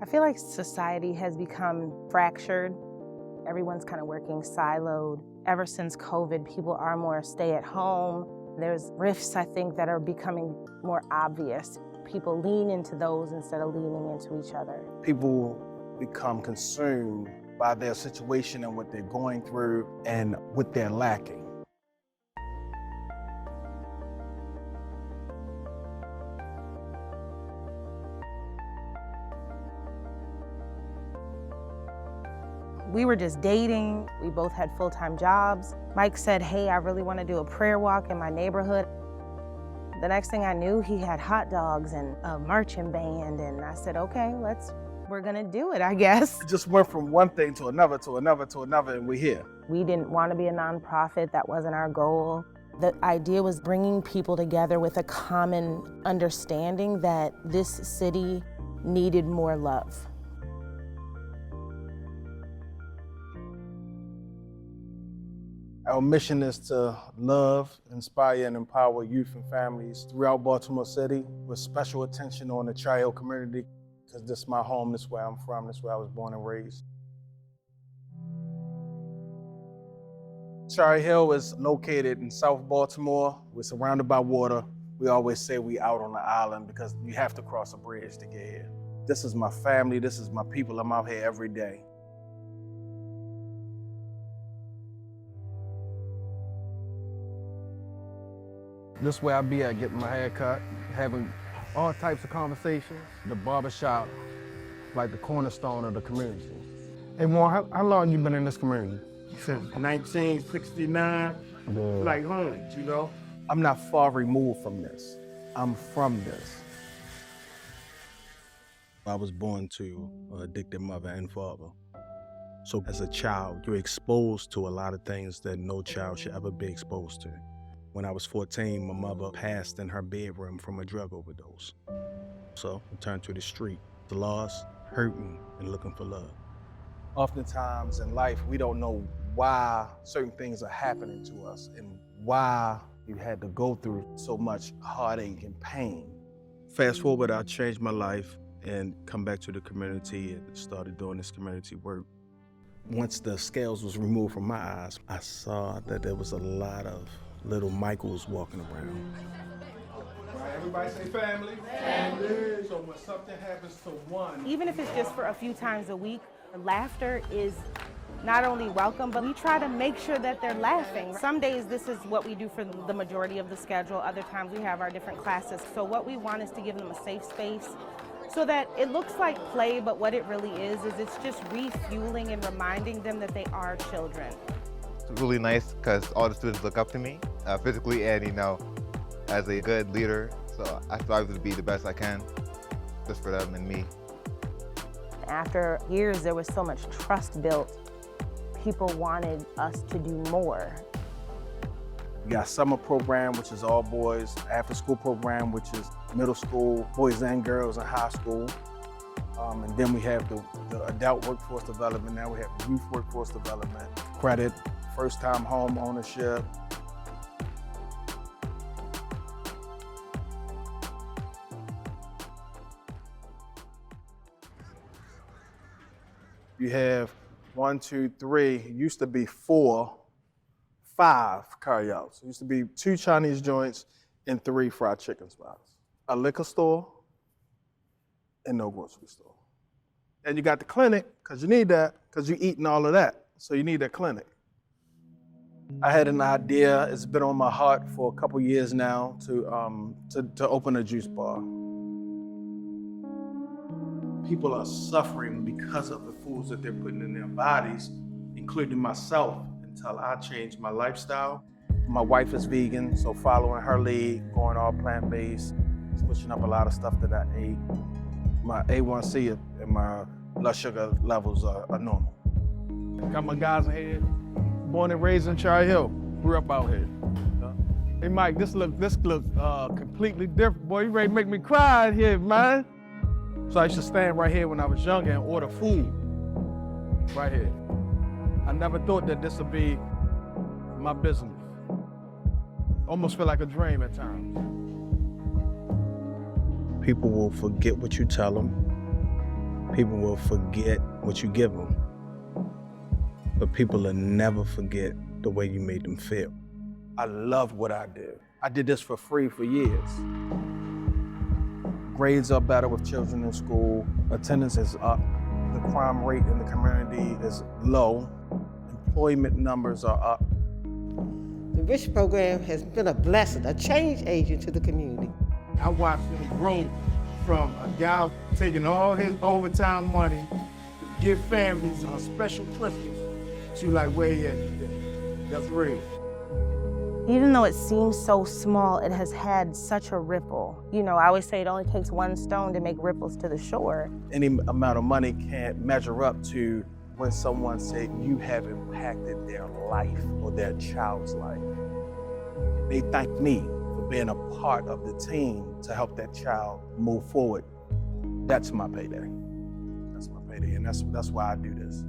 I feel like society has become fractured. Everyone's kind of working siloed. Ever since COVID, people are more stay at home. There's rifts, I think, that are becoming more obvious. People lean into those instead of leaning into each other. People become consumed by their situation and what they're going through and what they're lacking. We were just dating. We both had full-time jobs. Mike said, hey, I really want to do a prayer walk in my neighborhood. The next thing I knew, he had hot dogs and a marching band, and I said, okay, we're gonna do it, I guess. It just went from one thing to another, to another, to another, and we're here. We didn't want to be a nonprofit. That wasn't our goal. The idea was bringing people together with a common understanding that this city needed more love. Our mission is to love, inspire, and empower youth and families throughout Baltimore City with special attention on the Cherry Hill community, because this is my home, this is where I'm from, this is where I was born and raised. Cherry Hill is located in South Baltimore. We're surrounded by water. We always say we out on the island because you have to cross a bridge to get here. This is my family, this is my people. I'm out here every day. This is where I be at, getting my hair cut, having all types of conversations. The barbershop, like the cornerstone of the community. Hey, Warren, how long you been in this community? Since 1969, like home, you know? I'm not far removed from this. I'm from this. I was born to an addicted mother and father. So as a child, you're exposed to a lot of things that no child should ever be exposed to. When I was 14, my mother passed in her bedroom from a drug overdose. So I turned to the street, lost, hurting, and looking for love. Oftentimes in life, we don't know why certain things are happening to us and why you had to go through so much heartache and pain. Fast forward, I changed my life and come back to the community and started doing this community work. Once the scales was removed from my eyes, I saw that there was a lot of little Michaels walking around. Everybody say family. Family. So when something happens to one, Even if it's just for a few times a week, laughter is not only welcome, but we try to make sure that they're laughing. Some days this is what we do for the majority of the schedule. Other times we have our different classes. So what we want is to give them a safe space so that it looks like play, but what it really is it's just refueling and reminding them that they are children. It's really nice because all the students look up to me physically and, as a good leader. So I strive to be the best I can just for them and me. After years, there was so much trust built. People wanted us to do more. We got summer program, which is all boys, after school program, which is middle school, boys and girls in high school. And then we have the adult workforce development. Now we have youth workforce development, credit, first-time home ownership. You have 1, 2, 3, it used to be 4, 5 carryouts. It used to be 2 Chinese joints and 3 fried chicken spots. A liquor store and no grocery store. And you got the clinic, because you need that, because you're eating all of that. So you need that clinic. I had an idea, it's been on my heart for a couple years now, to open a juice bar. People are suffering because of the foods that they're putting in their bodies, including myself, until I changed my lifestyle. My wife is vegan, so following her lead, going all plant-based, switching up a lot of stuff that I ate. My A1C and my blood sugar levels are normal. got my guys in here, born and raised in Cherry Hill, grew up out here. Hey Mike, this looks completely different. Boy, you ready to make me cry out here, man. So I used to stand right here when I was younger and order food, right here. I never thought that this would be my business. Almost feel like a dream at times. People will forget what you tell them, People will forget what you give them, but people will never forget the way you made them feel. I loved what I did. I did this for free for years. Grades are better with children in school. Attendance is up. The crime rate in the community is low. Employment numbers are up. The RICH program has been a blessing, a change agent to the community. I watched him grow from a guy taking all his overtime money to give families on special Christmas to like where he is today. That's real. Even though it seems so small, it has had such a ripple. You know, I always say it only takes one stone to make ripples to the shore. Any amount of money can't measure up to when someone said you have impacted their life or their child's life. They thank me for being a part of the team to help that child move forward. That's my payday. That's my payday, and that's why I do this.